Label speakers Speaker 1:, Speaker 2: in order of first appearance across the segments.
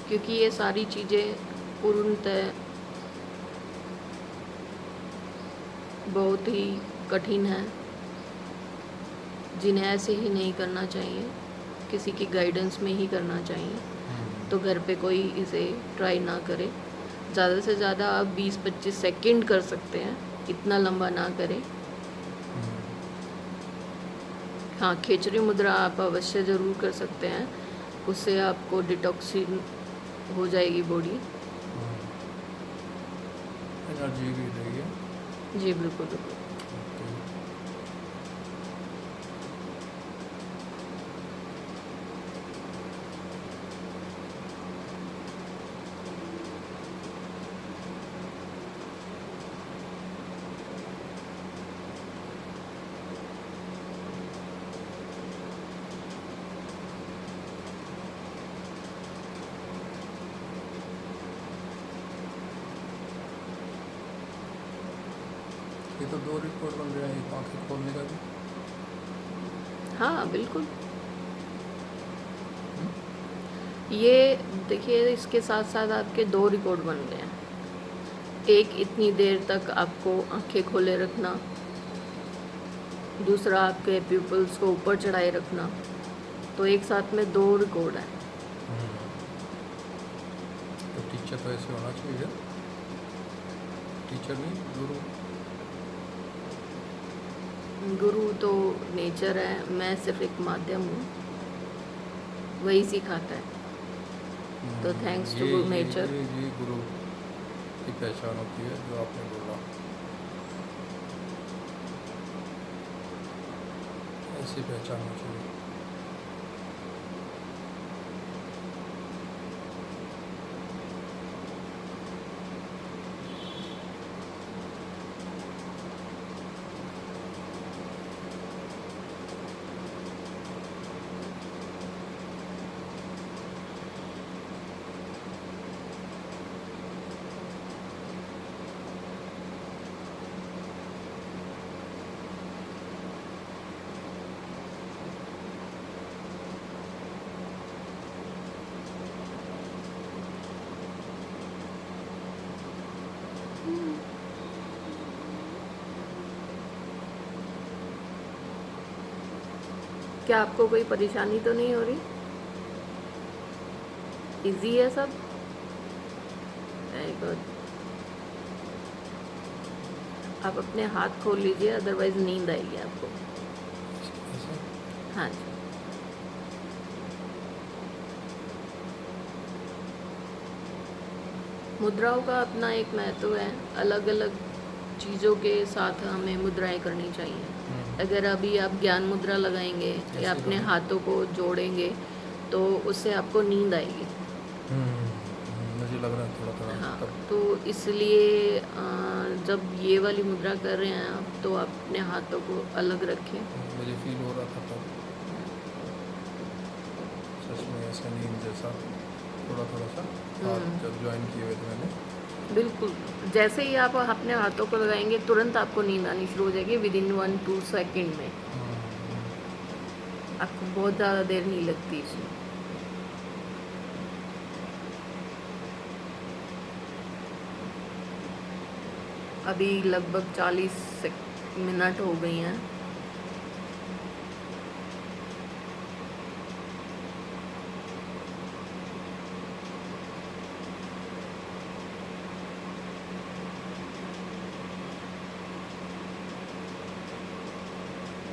Speaker 1: क्योंकि ये सारी चीज़ें पूर्णतः बहुत ही कठिन है, जिन्हें ऐसे ही नहीं करना चाहिए, किसी की गाइडेंस में ही करना चाहिए। तो घर पे कोई इसे ट्राई ना करे। ज़्यादा से ज़्यादा आप 20-25 सेकंड कर सकते हैं, इतना लंबा ना करें। हाँ, खेचरी मुद्रा आप अवश्य ज़रूर कर सकते हैं, उससे आपको डिटॉक्सिन हो जाएगी बॉडी।
Speaker 2: एनर्जी भी रहेगी।
Speaker 1: जी बिल्कुल बिल्कुल।
Speaker 2: ये तो 2 रिपोर्ट बन रहा है, एक आँखें खोलने का भी।
Speaker 1: हाँ बिल्कुल। ये देखिए, इसके साथ साथ आपके 2 रिकॉर्ड बन रहे हैं। एक, इतनी देर तक आपको आंखें खोले रखना। दूसरा, आपके प्यूपल्स को ऊपर चढ़ाए रखना। तो एक साथ में 2 रिकॉर्ड हैं।
Speaker 2: तो टीचर तो ऐसे होना चाहिए, टीचर नहीं, गुरु।
Speaker 1: गुरु तो नेचर है, मैं सिर्फ एक माध्यम हूँ, वही सिखाता है। तो थैंक्स टू नेचर।
Speaker 2: ये गुरु की पहचान होती है, जो आपने बोला, ऐसी पहचान होनी चाहिए।
Speaker 1: क्या आपको कोई परेशानी तो नहीं हो रही? इजी है सब? Very good. आप अपने हाथ खोल लीजिए, अदरवाइज नींद आएगी आपको।
Speaker 2: ऐसे
Speaker 1: हाँ जी। मुद्राओं का अपना एक महत्व है, अलग अलग चीज़ों के साथ हमें मुद्राएं करनी चाहिए। अगर अभी आप ज्ञान मुद्रा लगाएंगे या अपने हाथों को जोड़ेंगे तो उससे आपको नींद आएगी।
Speaker 2: मुझे लग रहा है थोड़ा थोड़ा
Speaker 1: हाँ,
Speaker 2: तब।
Speaker 1: तो इसलिए जब ये वाली मुद्रा कर रहे हैं आप, तो आप अपने हाथों को अलग रखें।
Speaker 2: मुझे फील हो रहा था तब, सच में ऐसा नींद जैसा, थोड़ा थोड़ा सा हाथ जब ज्वाइन किए हुए थे मैंने।
Speaker 1: बिल्कुल, जैसे ही आप अपने हाथों को लगाएंगे तुरंत आपको नींद आनी शुरू हो जाएगी, विद इन 1-2 सेकेंड में। आपको बहुत ज़्यादा देर नहीं लगती इसमें। अभी लगभग 40 मिनट हो गई हैं।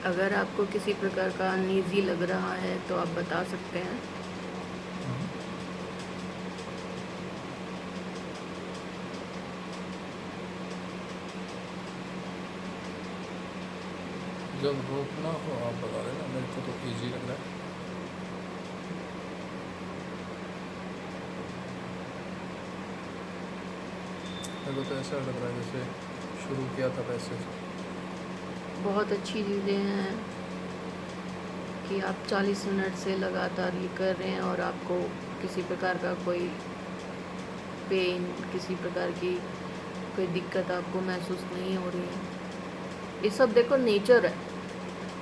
Speaker 1: अगर आपको किसी प्रकार का अनईजी लग रहा है तो आप बता सकते हैं।
Speaker 2: जब रोकना हो आप बता देना, मेरे को तो इजी लग रहा है। मेरे को तो ऐसा लग रहा है जैसे शुरू किया था वैसे।
Speaker 1: बहुत अच्छी चीज़ें हैं कि आप 40 मिनट से लगातार ये कर रहे हैं और आपको किसी प्रकार का कोई पेन, किसी प्रकार की कोई दिक्कत आपको महसूस नहीं हो रही है। ये सब देखो नेचर है,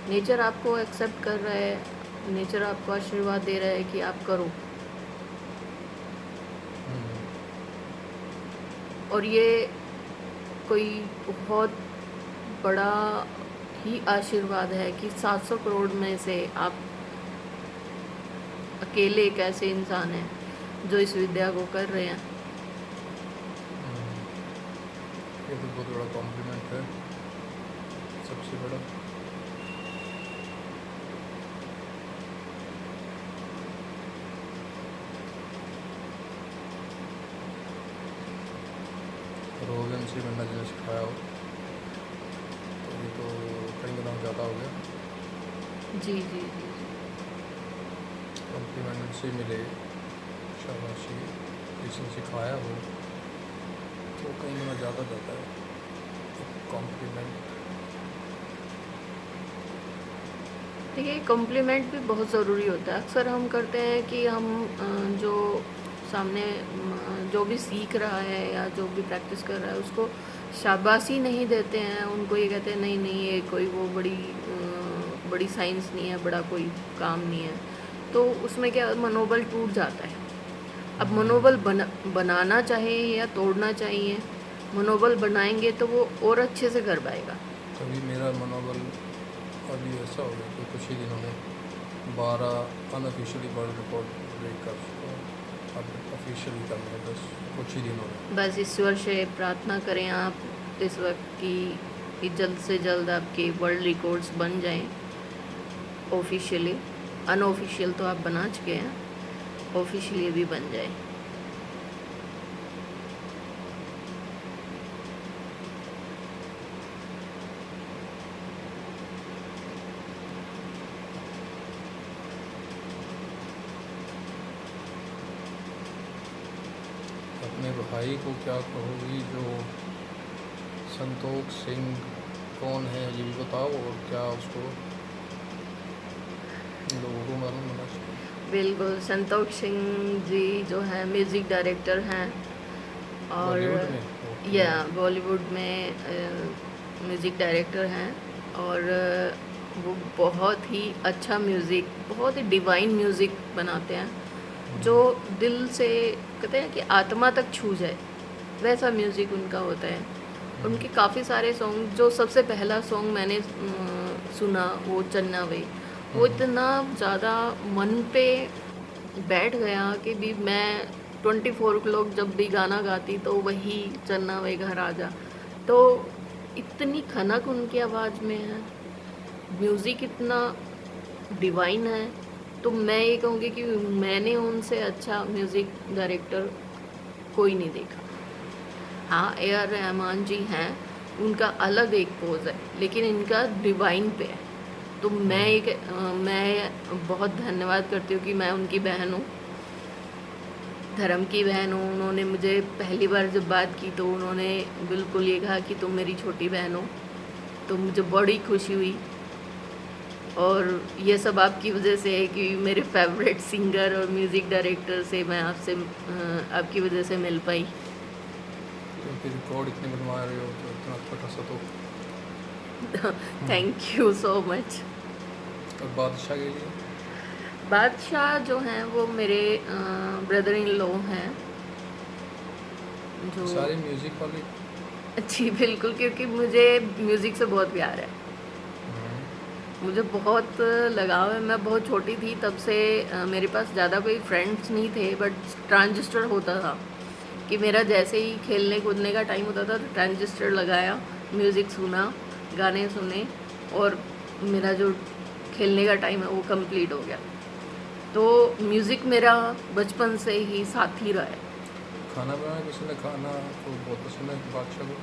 Speaker 1: नेचर आपको एक्सेप्ट कर रहा है, नेचर आपको आशीर्वाद दे रहा है कि आप करो। और ये कोई बहुत बड़ा ही आशीर्वाद है कि 700 करोड़ में से आप अकेले एक ऐसे इंसान हैं जो इस विद्या को कर रहे हैं।
Speaker 2: ये तो बहुत बड़ा कॉम्प्लीमेंट है, सबसे बड़ा। रोगन से बनना जिन्हें सिखाया हो, तो ये तो कई गुना ज़्यादा हो गया।
Speaker 1: जी जी जी जी।
Speaker 2: कॉम्प्लीमेंट से मिले, शाबाशी, जिसने सिखाया हो तो कई गुना ज़्यादा जाता है कॉम्प्लीमेंट।
Speaker 1: देखिए, कॉम्प्लीमेंट भी बहुत ज़रूरी होता है। अक्सर हम करते हैं कि हम जो सामने जो भी सीख रहा है या जो भी प्रैक्टिस कर रहा है उसको शाबाशी नहीं देते हैं। उनको ये कहते हैं नहीं नहीं ये कोई वो बड़ी साइंस नहीं है, बड़ा कोई काम नहीं है। तो उसमें क्या मनोबल टूट जाता है। अब मनोबल बनाना चाहिए या तोड़ना चाहिए। मनोबल बनाएंगे तो वो और अच्छे से कर पाएगा।
Speaker 2: कभी मेरा मनोबल अभी ऐसा हो गया कि कुछ ही दिनों में 12 अनऑफिशियली वर्ल्ड रिकॉर्ड ब्रेक कर चुका हूँ। अब ऑफिशियली करना है बस कुछ ही दिनों में।
Speaker 1: बस ईश्वर से प्रार्थना करें आप इस वक्त कि जल्द से जल्द आपके वर्ल्ड रिकॉर्ड्स बन जाएं ऑफिशियली। अनऑफिशियल तो आप बना चुके हैं, ऑफिशियली भी बन जाए।
Speaker 2: अपने भाई को क्या कहोगी जो संतोष सिंह कौन है ये भी बताओ, और क्या उसको लोगों को मालूम होना चाहिए।
Speaker 1: बिल्कुल, संतोष सिंह जी जो है म्यूज़िक डायरेक्टर हैं और
Speaker 2: बॉलीवुड में? ओके।
Speaker 1: या बॉलीवुड में म्यूज़िक डायरेक्टर हैं और वो बहुत ही अच्छा म्यूज़िक, बहुत ही डिवाइन म्यूज़िक बनाते हैं जो दिल से कहते हैं कि आत्मा तक छू जाए, वैसा म्यूज़िक उनका होता है। उनके काफ़ी सारे सॉन्ग, जो सबसे पहला सॉन्ग मैंने सुना वो चन्ना वे, वो इतना ज़्यादा मन पे बैठ गया कि भी मैं 24 लोग जब भी गाना गाती तो वही चन्ना वे घर आजा। तो इतनी खनक उनकी आवाज़ में है, म्यूज़िक इतना डिवाइन है। तो मैं ये कहूँगी कि मैंने उनसे अच्छा म्यूज़िक डायरेक्टर कोई नहीं देखा। हाँ, ए आर रहमान जी हैं, उनका अलग एक पोज है, लेकिन इनका डिवाइन पे है। तो मैं बहुत धन्यवाद करती हूँ कि मैं उनकी बहन हूँ, धर्म की बहन हूँ। उन्होंने मुझे पहली बार जब बात की तो उन्होंने बिल्कुल ये कहा कि तुम मेरी छोटी बहन हो, तो मुझे बड़ी खुशी हुई। और ये सब आपकी वजह से है कि मेरे फेवरेट सिंगर और म्यूज़िक डायरेक्टर से मैं आपकी वजह से मिल पाई।
Speaker 2: तो फिर रिकॉर्ड इतने बनवा रहे हो तो इतना अच्छा खासा तो।
Speaker 1: Thank you so much.
Speaker 2: और बादशाह के लिए?
Speaker 1: बादशाह जो हैं वो मेरे ब्रदर इन लॉ हैं जो
Speaker 2: सारे म्यूजिक वाले?
Speaker 1: जी बिल्कुल, क्योंकि मुझे म्यूज़िक से बहुत प्यार है, मुझे बहुत लगाव है। मैं बहुत छोटी थी तब से मेरे पास ज़्यादा कोई फ्रेंड्स नहीं थे, बट ट्रांजिस्टर होता था कि मेरा जैसे ही खेलने कूदने का टाइम होता था तो ट्रांजिस्टर लगाया, म्यूज़िक सुना, गाने सुने और मेरा जो खेलने का टाइम है वो कंप्लीट हो गया। तो म्यूज़िक मेरा बचपन से ही साथ ही रहा है।
Speaker 2: खाना बनाना किसी ने खाना तो बहुत पसंद है बादशाह को?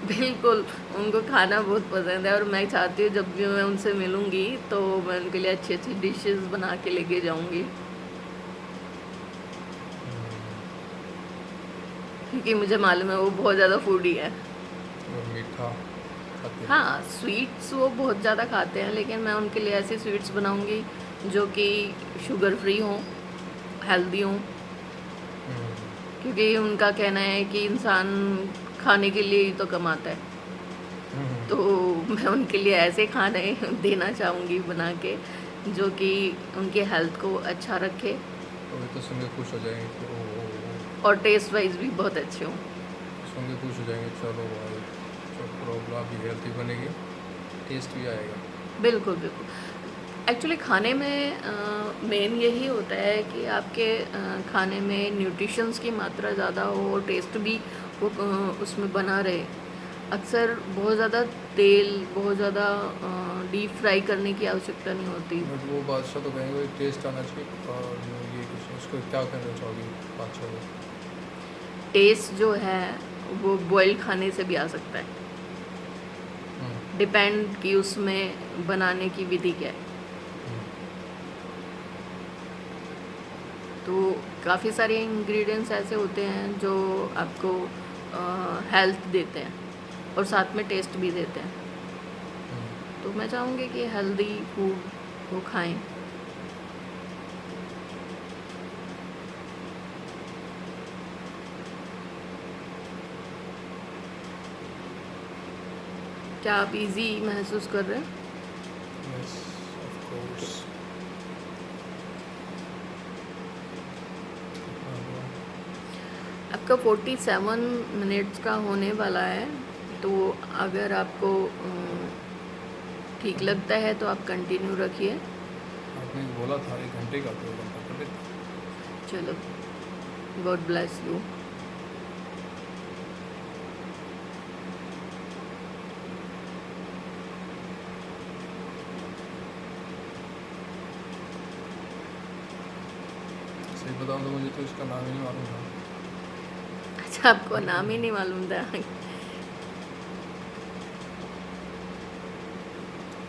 Speaker 1: बिल्कुल, उनको खाना बहुत पसंद है और मैं चाहती हूँ जब भी मैं उनसे मिलूँगी तो मैं उनके लिए अच्छी अच्छी डिशेस बना के लेके जाऊँगी, क्योंकि मुझे मालूम है वो बहुत ज़्यादा फूडी है।
Speaker 2: और मीठा खाते हैं?
Speaker 1: हाँ, स्वीट्स वो बहुत ज़्यादा खाते हैं, लेकिन मैं उनके लिए ऐसी स्वीट्स बनाऊँगी जो कि शुगर फ्री हों, हेल्दी हों, क्योंकि उनका कहना है कि इंसान खाने के लिए ही तो कमाता है। तो मैं उनके लिए ऐसे खाने देना चाहूँगी बना के जो कि उनके हेल्थ को अच्छा रखे
Speaker 2: तो वे तो सुन के खुश हो जाएंगे कि ओ।
Speaker 1: और टेस्ट वाइज भी बहुत अच्छे हों।
Speaker 2: सुन के खुश हो जाएंगे, चलो भाई तो प्रॉब्लम भी हेल्थी बनेगी, टेस्ट भी आएगा।
Speaker 1: बिल्कुल, बिल्कुल। एक्चुअली खाने में मेन यही होता है कि आपके खाने में न्यूट्रिशंस की मात्रा ज़्यादा हो और टेस्ट भी वो उसमें बना रहे। अक्सर बहुत ज़्यादा तेल, बहुत ज़्यादा डीप फ्राई करने की आवश्यकता नहीं होती।
Speaker 2: बट वो बादशाह तो कहेंगे भाई टेस्ट आना चाहिए, और ये कुछ उसको क्या कहना चाहोगी बादशाह को?
Speaker 1: टेस्ट जो है वो बॉयल खाने से भी आ सकता है,
Speaker 2: हम्म,
Speaker 1: डिपेंड कि उसमें बनाने की विधि क्या है।
Speaker 2: हम्म,
Speaker 1: तो काफ़ी सारे इंग्रेडिएंट्स ऐसे होते हैं जो आपको हेल्थ देते हैं और साथ में टेस्ट भी देते हैं।
Speaker 2: हम्म।
Speaker 1: तो मैं चाहूँगी कि हेल्दी फूड वो खाएं। क्या आप इजी महसूस कर रहे हैं?
Speaker 2: Yes, of course.
Speaker 1: आपका 47 मिनट्स का होने वाला है, तो अगर आपको ठीक लगता है तो आप कंटिन्यू रखिए।
Speaker 2: आपने बोला था 1 घंटे का, तो 1 घंटा कर लेते।
Speaker 1: चलो, गॉड ब्लेस यू।
Speaker 2: सही बताऊँ तो मुझे तो इसका नाम ही नहीं मालूम था।
Speaker 1: अच्छा, आपको नाम ही नहीं मालूम था?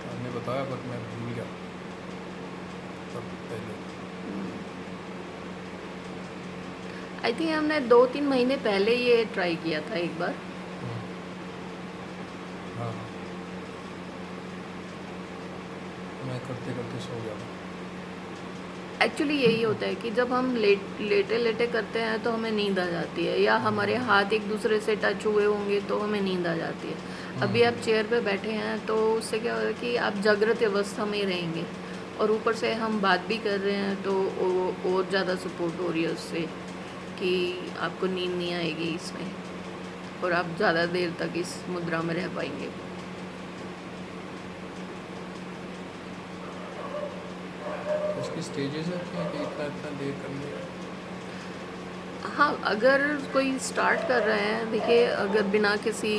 Speaker 2: आपने बताया बट मैं भूल गया तब पहले।
Speaker 1: आई थिंक हमने 2-3 महीने पहले ये ट्राई किया था एक बार।
Speaker 2: हम्म, हाँ हाँ, मैं करते करते सो गया था।
Speaker 1: एक्चुअली यही होता है कि जब हम लेटे लेटे करते हैं तो हमें नींद आ जाती है, या हमारे हाथ एक दूसरे से टच हुए होंगे तो हमें नींद आ जाती है। अभी आप चेयर पे बैठे हैं तो उससे क्या होगा कि आप जागृत अवस्था में ही रहेंगे, और ऊपर से हम बात भी कर रहे हैं तो और ज़्यादा सपोर्ट हो रही है उससे कि आपको नींद नहीं आएगी इसमें, और आप ज़्यादा देर तक इस मुद्रा में रह पाएंगे।
Speaker 2: तो इसकी स्टेजेस है क्या कि इतना इतना देर करने का?
Speaker 1: हाँ, अगर कोई स्टार्ट कर रहा है, देखिए अगर बिना किसी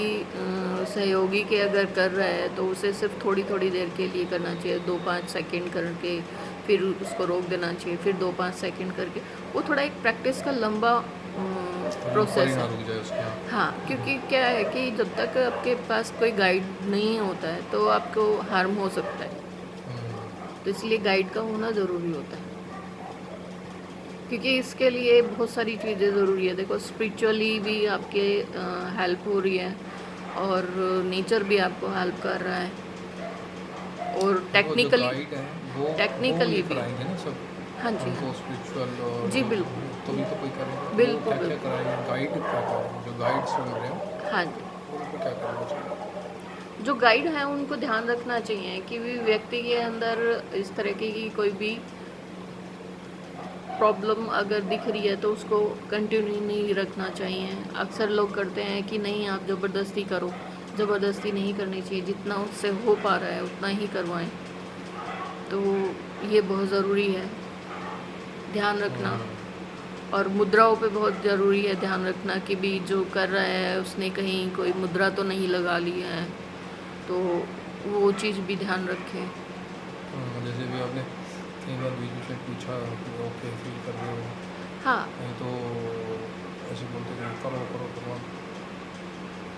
Speaker 1: सहयोगी के अगर कर रहा है तो उसे सिर्फ थोड़ी थोड़ी देर के लिए करना चाहिए, 2-5 सेकंड करके फिर उसको रोक देना चाहिए, फिर 2-5 सेकंड करके। वो थोड़ा एक प्रैक्टिस का लंबा
Speaker 2: कभी ऊपर ही
Speaker 1: प्रोसेस
Speaker 2: ना
Speaker 1: है।
Speaker 2: रुक जाए उसके। हाँ।
Speaker 1: हाँ, क्योंकि क्या है कि जब तक आपके पास कोई गाइड नहीं होता है तो आपको हार्म हो सकता है, तो इसलिए गाइड का होना ज़रूरी होता है। क्योंकि इसके लिए बहुत सारी चीज़ें ज़रूरी है। देखो, स्पिरिचुअली भी आपके हेल्प हो रही है, और नेचर भी आपको हेल्प कर रहा है, और
Speaker 2: तो वो जो
Speaker 1: टेक्निकली
Speaker 2: गाइड है वो ये
Speaker 1: टेक्निकली भी।
Speaker 2: कराएंगे ना सब
Speaker 1: हाँ जी,
Speaker 2: हमको
Speaker 1: हाँ
Speaker 2: स्पिरिचुअल, और
Speaker 1: जी, बिल्कुल
Speaker 2: तो भी तो कोई करेगा, तो वो
Speaker 1: बिल्कुल
Speaker 2: क्या क्या
Speaker 1: बिल्कुल।
Speaker 2: कराएंगे, गाइड क्या कराएंगे जो गाइड सुन रहे हैं
Speaker 1: हाँ जी,
Speaker 2: उनको क्या करना चाहिए?
Speaker 1: जो गाइड हैं उनको ध्यान रखना चाहिए कि भी व्यक्ति के अंदर इस तरह की कोई भी प्रॉब्लम अगर दिख रही है तो उसको कंटिन्यू नहीं रखना चाहिए। अक्सर लोग करते हैं कि नहीं, आप ज़बरदस्ती करो। ज़बरदस्ती नहीं करनी चाहिए, जितना उससे हो पा रहा है उतना ही करवाएं। तो ये बहुत ज़रूरी है ध्यान रखना।
Speaker 2: हम्म,
Speaker 1: और मुद्राओं पे बहुत ज़रूरी है ध्यान रखना कि भी जो कर रहा है उसने कहीं कोई मुद्रा तो नहीं लगा ली है, तो वो चीज़ भी ध्यान रखें।
Speaker 2: जैसे भी आपने कई बार बीच बीच में पूछा कि ओके फील कर रहे हो,
Speaker 1: हाँ,
Speaker 2: नहीं तो ऐसे बोलते कि करो करो करो,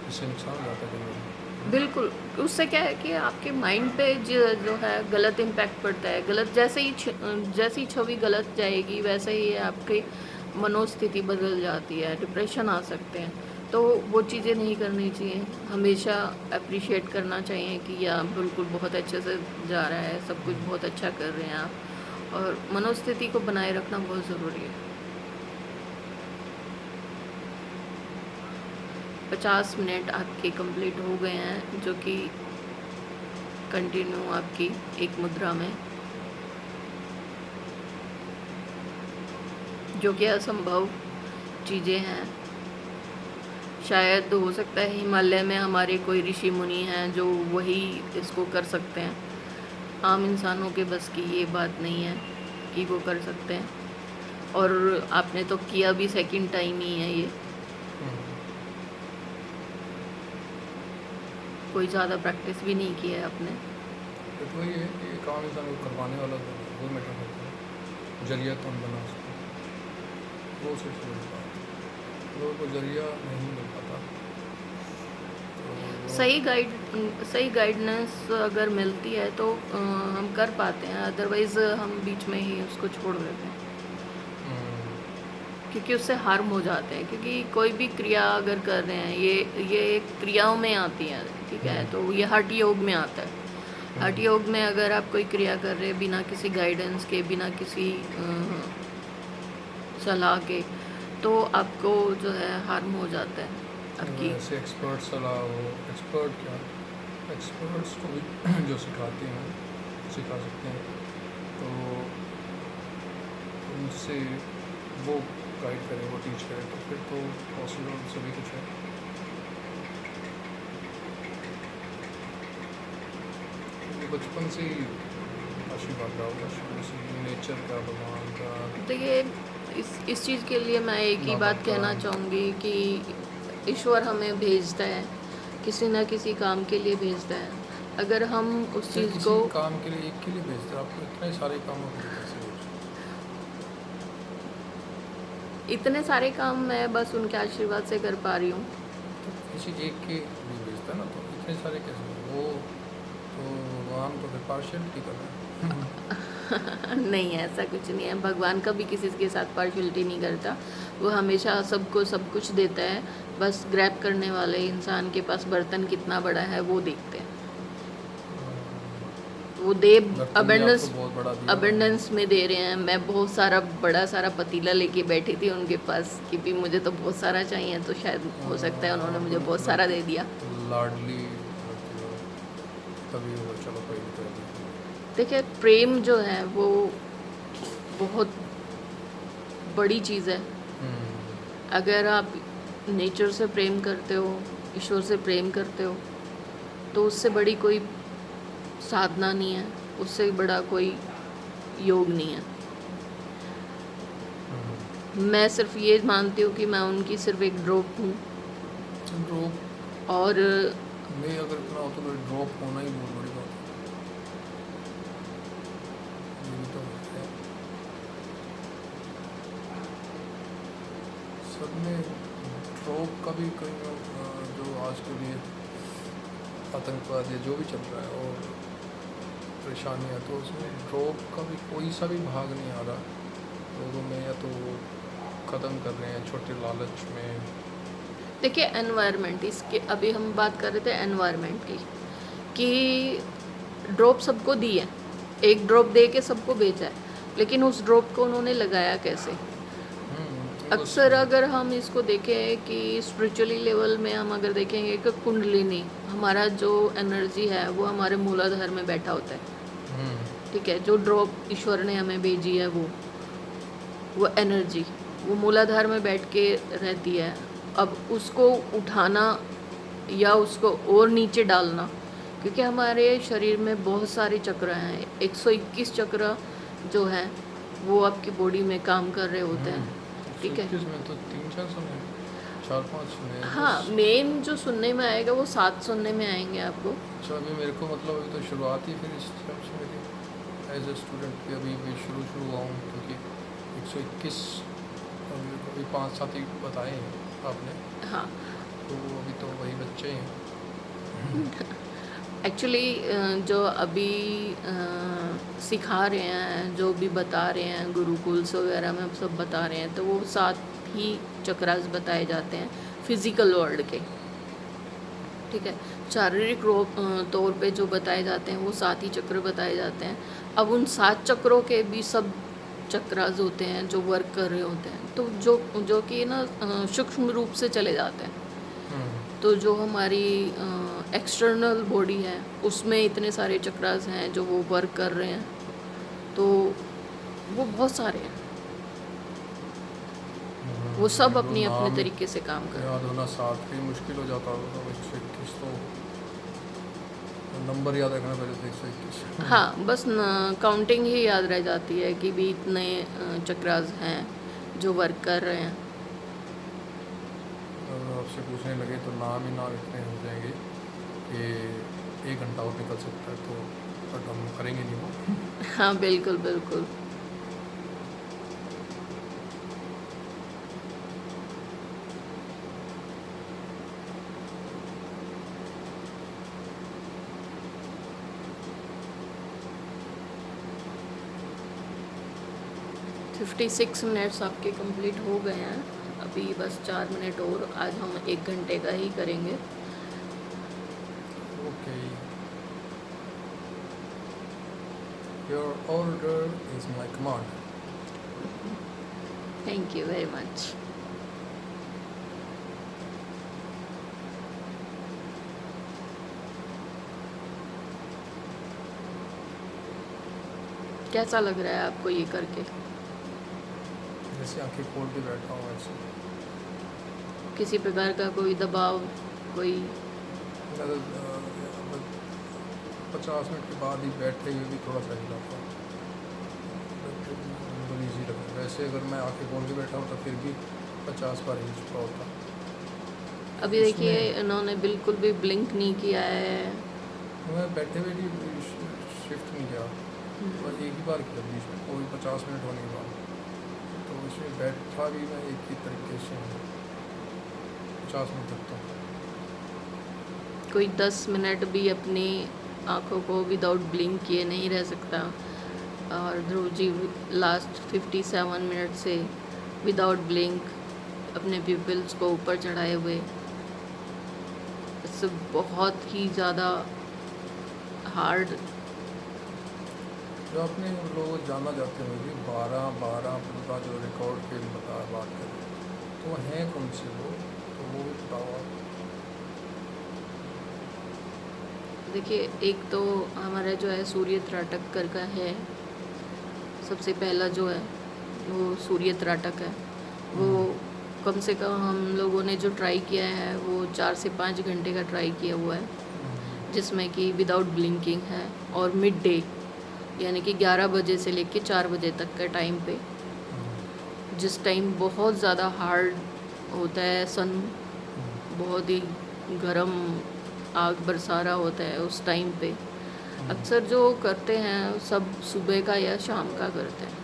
Speaker 2: इससे नुकसान हो जाता है कई बार।
Speaker 1: बिल्कुल। उससे क्या है कि आपके माइंड पे जो है गलत इम्पैक्ट पड़ता है। गलत जैसे ही जैसी छवि गलत जाएगी वैसे ही आपकी मनोस्थिति बदल जाती है, डिप्रेशन आ सकते हैं। तो वो चीज़ें नहीं करनी चाहिए। हमेशा अप्रिशिएट करना चाहिए कि या बिल्कुल बहुत अच्छे से जा रहा है, सब कुछ बहुत अच्छा कर रहे हैं आप, और मनोस्थिति को बनाए रखना बहुत ज़रूरी है। 50 मिनट आपके कंप्लीट हो गए हैं, जो कि कंटिन्यू आपकी एक मुद्रा में, जो कि असंभव चीज़ें हैं। शायद हो सकता है हिमालय में हमारे कोई ऋषि मुनि हैं जो वही इसको कर सकते हैं। आम इंसानों के बस की ये बात नहीं है कि वो कर सकते हैं। और आपने तो किया भी सेकंड टाइम ही है ये, कोई ज़्यादा प्रैक्टिस भी नहीं किया है आपने।
Speaker 2: तो वही है कि काम इंसान को करवाने वाला तो वो मैटर करता है, जरिया कौन बना उसको, वो सिर्फ बड़ी बात है। लोगों को जरिया नहीं मिल पाता, तो
Speaker 1: सही गाइडेंस अगर मिलती है तो हम कर पाते हैं, अदरवाइज़ हम बीच में ही उसको छोड़ देते हैं क्योंकि उससे हार्म हो जाते हैं। क्योंकि कोई भी क्रिया अगर कर रहे हैं, ये एक क्रियाओं में आती है, ठीक है। तो ये हठ योग में आता है। हठ योग में अगर आप कोई क्रिया कर रहे हैं बिना किसी गाइडेंस के, बिना किसी सलाह के, तो आपको जो है हार्म हो जाता है आपकी।
Speaker 2: ऐसे एक्सपर्ट सलाह हो, एक्सपर्ट क्या, एक्सपर्ट्स को भी जो सिखा सकते हैं, तो उनसे वो गाइड करें, वो टीच करें, तो फिर तो पॉसिबल सभी कुछ है। क्योंकि बचपन से ही आशीर्वाद रहा होगा शुरू से, नेचर का, भगवान का।
Speaker 1: तो ये इस चीज़ के लिए मैं एक ही
Speaker 2: माँ
Speaker 1: बात
Speaker 2: बाप
Speaker 1: कहना
Speaker 2: का।
Speaker 1: चाहूँगी कि ईश्वर हमें भेजता है, किसी न किसी काम के लिए भेजता है। अगर हम उस
Speaker 2: फिर
Speaker 1: चीज़
Speaker 2: किसी
Speaker 1: को
Speaker 2: काम के लिए, एक के लिए भेजते हैं, आपको इतने सारे कामों के लिए कैसे भेजते हैं?
Speaker 1: इतने सारे काम मैं बस उनके आशीर्वाद से कर पा रही हूँ।
Speaker 2: तो किसी एक के लिए भेजता है ना, तो इतने सारे कैसे? वो तो भगवान तो फिर पार्शियलिटी कर रहे हैं।
Speaker 1: नहीं, ऐसा कुछ नहीं है। भगवान कभी किसी के साथ पार्शियलिटी नहीं करता। वो हमेशा सबको सब कुछ देता है। बस ग्रैब करने वाले इंसान के पास बर्तन कितना बड़ा है वो देखते हैं। वो दे
Speaker 2: बर्तन भी आपको बहुत बड़ा दिया हुआ है।
Speaker 1: अबेंडेंस में दे रहे हैं। मैं बहुत सारा बड़ा सारा पतीला लेके बैठी थी उनके पास कि भी मुझे तो बहुत सारा चाहिए, तो शायद हो सकता है उन्होंने मुझे बहुत सारा दे दिया।
Speaker 2: लाडली होती हो, तभी वो चलो कोई नहीं कर दी।
Speaker 1: देखिए, प्रेम जो है वो बहुत बड़ी चीज़ है। अगर आप नेचर से प्रेम करते हो, ईश्वर से प्रेम करते हो, तो उससे बड़ी कोई साधना नहीं है, उससे बड़ा कोई योग नहीं है। मैं सिर्फ ये मानती हूँ कि मैं उनकी सिर्फ एक ड्रॉप हूँ।
Speaker 2: ड्रॉप
Speaker 1: और
Speaker 2: में अगर इतना हो तो फिर ड्रॉप होना ही बहुत बड़ी बात है। ये तो है। सब में ड्रॉप का भी कहीं जो आज के लिए आतंकवाद या जो भी चल रहा है और परेशानी है, तो उसमें ड्रॉप का भी कोई सा भी भाग नहीं आ रहा लोगों में, या तो ख़त्म कर रहे हैं छोटे लालच में।
Speaker 1: देखिए, एनवायरनमेंट, इसके अभी हम बात कर रहे थे एनवायरनमेंट की, कि ड्रॉप सबको दी है, एक ड्रॉप दे के सबको बेचा है, लेकिन उस ड्रॉप को उन्होंने लगाया कैसे? अक्सर अगर हम इसको देखें कि स्पिरिचुअली लेवल में हम अगर देखेंगे कि कुंडलिनी, हमारा जो एनर्जी है वो हमारे मूलाधार में बैठा होता है, ठीक है। जो ड्रॉप ईश्वर ने हमें भेजी है वो एनर्जी वो मूलाधार में बैठ के रहती है। अब उसको उठाना या उसको और नीचे डालना, क्योंकि हमारे शरीर में बहुत सारे चक्र हैं, 121 चक्र जो हैं वो आपकी बॉडी में काम कर रहे होते हैं, ठीक है।
Speaker 2: इसमें तो 3-4 सुने, 4-5 सुने।
Speaker 1: हाँ, मेन जो सुनने में आएगा वो 7 सुनने में आएंगे आपको।
Speaker 2: अच्छा, अभी मेरे को मतलब अभी तो शुरुआत ही फिर इस तरफ से मेरी एज ए स्टूडेंट की अभी शुरू हुआ हूँ, क्योंकि 121 अभी 5-7 ही बताए हैं आपने।
Speaker 1: हाँ,
Speaker 2: तो अभी तो वही बच्चे हैं।
Speaker 1: एक्चुअली जो अभी सिखा रहे हैं, जो भी बता रहे हैं गुरुकुल्स वगैरह में सब बता रहे हैं, तो वो 7 ही चक्रास बताए जाते हैं फिज़िकल वर्ल्ड के, ठीक है। शारीरिक तौर पे जो बताए जाते हैं वो 7 ही चक्र बताए जाते हैं। अब उन 7 चक्रों के भी सब चक्रास होते हैं जो वर्क कर रहे होते हैं, तो जो कि ना सूक्ष्म रूप से चले जाते हैं। तो जो हमारी एक्सटर्नल बॉडी है उसमें इतने सारे चक्रास हैं जो वो वर्क कर रहे हैं, तो वो बहुत सारे हैं। वो सब
Speaker 2: वो
Speaker 1: अपनी अपने
Speaker 2: नाम
Speaker 1: तरीके से काम कर रहे
Speaker 2: याद होना साथ भी मुश्किल हो जाता होगा। 121 तो नंबर याद रखना पहले तो 121।
Speaker 1: हैं। हाँ, बस काउंटिंग ही याद रह जाती है कि भी इतने चक्रास हैं जो वर्क कर रहे हैं।
Speaker 2: अगर आपसे पूछने लगे तो नाम ही नाम इतने हो जाएंगे कि 1 घंटा और निकल सकता है, तो बट हम करेंगे नहीं वो।
Speaker 1: हाँ, बिल्कुल बिल्कुल। फिफ्टी 6 मिनट्स आपके कंप्लीट हो गए हैं। अभी बस 4 मिनट और, आज हम 1 घंटे का ही करेंगे।
Speaker 2: Okay, your order is my command.
Speaker 1: Thank you very much. कैसा लग रहा है आपको ये करके?
Speaker 2: जैसे आंखें खोल के बैठा हूँ ऐसे।
Speaker 1: किसी प्रकार का कोई दबाव, कोई?
Speaker 2: मैं 50 मिनट के बाद ही बैठे हुए भी थोड़ा सा हिला था, बिल्कुल ईजी लगा। वैसे अगर मैं आंखें खोल के बैठा हूँ तो फिर भी 50 बार हिल चुका होता।
Speaker 1: अभी देखिए
Speaker 2: इसमें
Speaker 1: इन्होंने बिल्कुल भी ब्लिंक नहीं किया है।
Speaker 2: मैं बैठे हुए भी शिफ्ट नहीं किया, बस एक ही बार किया बीच में, कोई 50 मिनट होने के बाद। तो इसमें बैठा भी मैं एक ही तरीके से 50 मिनट तक। तो
Speaker 1: कोई 10 मिनट भी अपनी आँखों को विदाउट ब्लिंक किए नहीं रह सकता। और ध्रुव जी लास्ट 57 मिनट से विदाउट ब्लिंक अपने प्यूपिल्स को ऊपर चढ़ाए हुए, इससे बहुत ही ज़्यादा हार्ड।
Speaker 2: जो अपने लोग जानना चाहते हैं कि 12 पूरा जो रिकॉर्ड पे बता बात करें तो हैं कौन से वो, तो वो भी बताओ आप।
Speaker 1: देखिए एक तो हमारा जो है सूर्य त्राटक कर का है, सबसे पहला जो है वो सूर्य त्राटक है। वो कम से कम हम लोगों ने जो ट्राई किया है वो 4 से 5 घंटे का ट्राई किया हुआ है, जिसमें कि विदाउट ब्लिंकिंग है और मिड डे यानी कि 11 बजे से लेके 4 बजे तक का टाइम पे, जिस टाइम बहुत ज़्यादा हार्ड होता है, सन बहुत ही गर्म आग बरसा रहा होता है उस टाइम पे। अक्सर जो करते हैं सब सुबह का या शाम का करते हैं।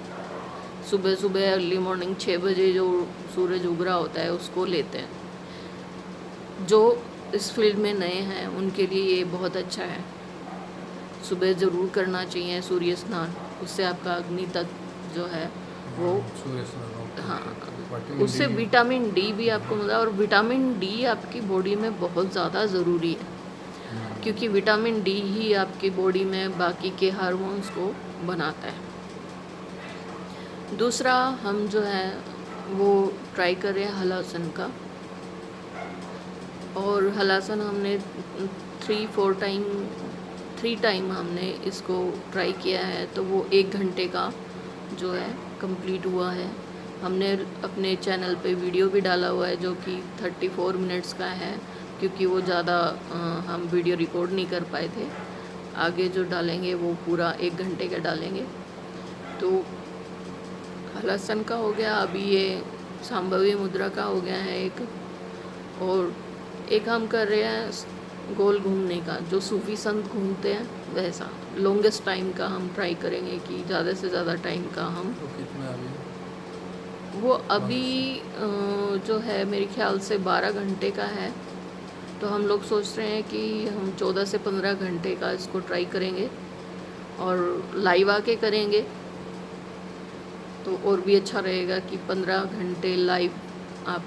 Speaker 1: सुबह सुबह अर्ली मॉर्निंग 6 बजे जो सूरज उग रहा होता है उसको लेते हैं। जो इस फील्ड में नए हैं उनके लिए ये बहुत अच्छा है, सुबह ज़रूर करना चाहिए सूर्य स्नान। उससे आपका अग्नि तत्व जो है वो,
Speaker 2: सूर्य स्नान,
Speaker 1: हाँ,
Speaker 2: विटामिन
Speaker 1: उससे
Speaker 2: डी।
Speaker 1: विटामिन डी भी आपको मिलता है। और विटामिन डी आपकी बॉडी में बहुत ज़्यादा ज़रूरी है, क्योंकि विटामिन डी ही आपकी बॉडी में बाकी के हार्मोन्स को बनाता है। दूसरा हम जो है वो ट्राई कर रहे हैं हलासन का, और हलासन हमने 3 टाइम हमने इसको ट्राई किया है, तो वो 1 घंटे का जो है कंप्लीट हुआ है। हमने अपने चैनल पे वीडियो भी डाला हुआ है जो कि 34 मिनट्स का है, क्योंकि वो ज़्यादा हम वीडियो रिकॉर्ड नहीं कर पाए थे। आगे जो डालेंगे वो पूरा 1 घंटे का डालेंगे। तो हलासन का हो गया, अभी ये संभवी मुद्रा का हो गया है एक, और एक हम कर रहे हैं गोल घूमने का, जो सूफी संत घूमते हैं वैसा। लॉन्गेस्ट टाइम का हम ट्राई करेंगे कि ज़्यादा से ज़्यादा टाइम का हम।
Speaker 2: तो कितना अभी?
Speaker 1: वो अभी जो है मेरे ख्याल से 12 घंटे का है। तो हम लोग सोच रहे हैं कि हम 14 से 15 घंटे का इसको ट्राई करेंगे और लाइव आके करेंगे, तो और भी अच्छा रहेगा कि 15 घंटे लाइव आप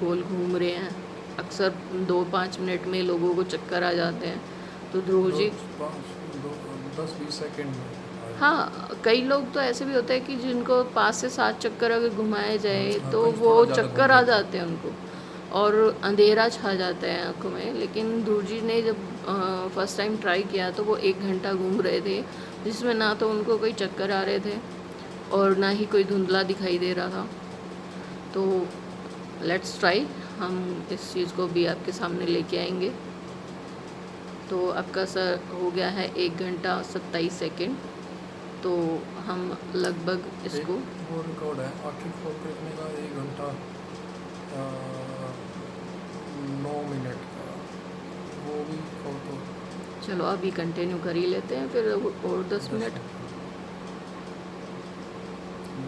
Speaker 1: गोल घूम रहे हैं। अक्सर 2-5 मिनट में लोगों को चक्कर आ जाते हैं, तो ध्रुव जी
Speaker 2: 10-20 सेकेंड में।
Speaker 1: हाँ, कई लोग तो ऐसे भी होते हैं कि जिनको 5 से 7 चक्कर अगर घुमाए जाए
Speaker 2: हाँ,
Speaker 1: तो
Speaker 2: कहीं
Speaker 1: वो
Speaker 2: थोड़ा ज़्यादा
Speaker 1: चक्कर
Speaker 2: घूम
Speaker 1: आ
Speaker 2: लेते हैं।
Speaker 1: जाते हैं उनको, और अंधेरा छा जाता है आँखों में। लेकिन ध्रुव जी ने जब फर्स्ट टाइम ट्राई किया तो वो 1 घंटा घूम रहे थे, जिसमें ना तो उनको कोई चक्कर आ रहे थे और ना ही कोई धुंधला दिखाई दे रहा था। तो लेट्स ट्राई, हम इस चीज़ को भी आपके सामने लेके आएंगे। तो आपका सर हो गया है 1 घंटा 27 सेकंड। तो हम लगभग इसको
Speaker 2: एक वो रिकॉर्ड है आखिर को करने का 1 घंटा 9 मिनट का, वो भी फोटो
Speaker 1: चलो अभी कंटिन्यू कर ही लेते हैं, फिर और 10 मिनट।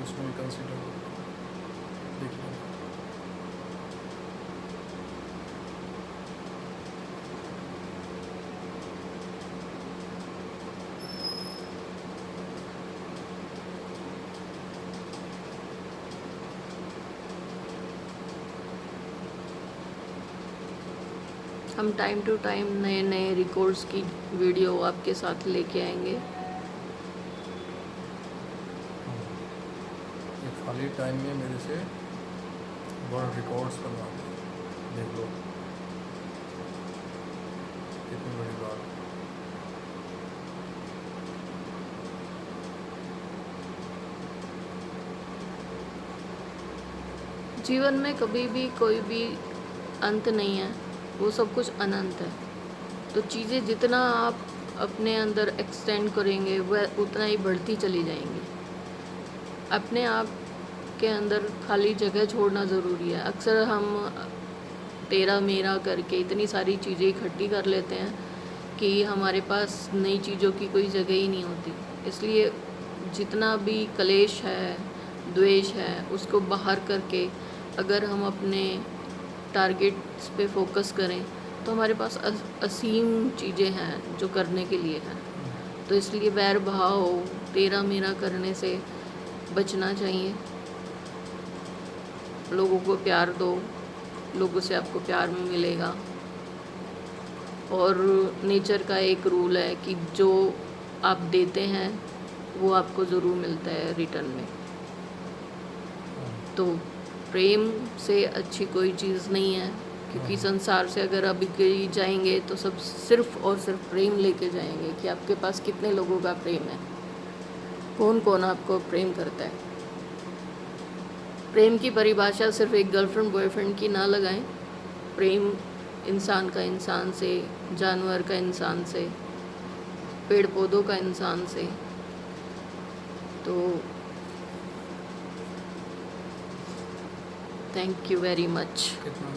Speaker 2: उसमें कंसिडर देख लें।
Speaker 1: हम टाइम टू टाइम नए नए रिकॉर्ड्स की वीडियो आपके साथ लेके आएंगे।
Speaker 2: ये खाली टाइम में मेरे से वर्ल्ड रिकॉर्ड्स बनवा दे, देख लो कितनी बड़ी बात।
Speaker 1: जीवन में कभी भी कोई भी अंत नहीं है, वो सब कुछ अनंत है। तो चीज़ें जितना आप अपने अंदर एक्सटेंड करेंगे वह उतना ही बढ़ती चली जाएंगी। अपने आप के अंदर खाली जगह छोड़ना ज़रूरी है। अक्सर हम तेरा मेरा करके इतनी सारी चीज़ें इकट्ठी कर लेते हैं कि हमारे पास नई चीज़ों की कोई जगह ही नहीं होती। इसलिए जितना भी क्लेश है, द्वेष है, उसको बाहर करके अगर हम अपने टारगेट्स पे फोकस करें तो हमारे पास असीम चीज़ें हैं जो करने के लिए हैं। तो इसलिए वैर भाव तेरा मेरा करने से बचना चाहिए। लोगों को प्यार दो, लोगों से आपको प्यार मिलेगा। और नेचर का एक रूल है कि जो आप देते हैं वो आपको ज़रूर मिलता है रिटर्न में। तो प्रेम से अच्छी कोई चीज़ नहीं है, क्योंकि संसार से अगर अभी कहीं जाएंगे तो सब सिर्फ और सिर्फ प्रेम लेके जाएंगे कि आपके पास कितने लोगों का प्रेम है, कौन कौन आपको प्रेम करता है। प्रेम की परिभाषा सिर्फ एक गर्लफ्रेंड बॉयफ्रेंड की ना लगाएं। प्रेम इंसान का इंसान से, जानवर का इंसान से, पेड़ पौधों का इंसान से। तो थैंक यू वेरी मच।
Speaker 2: कितना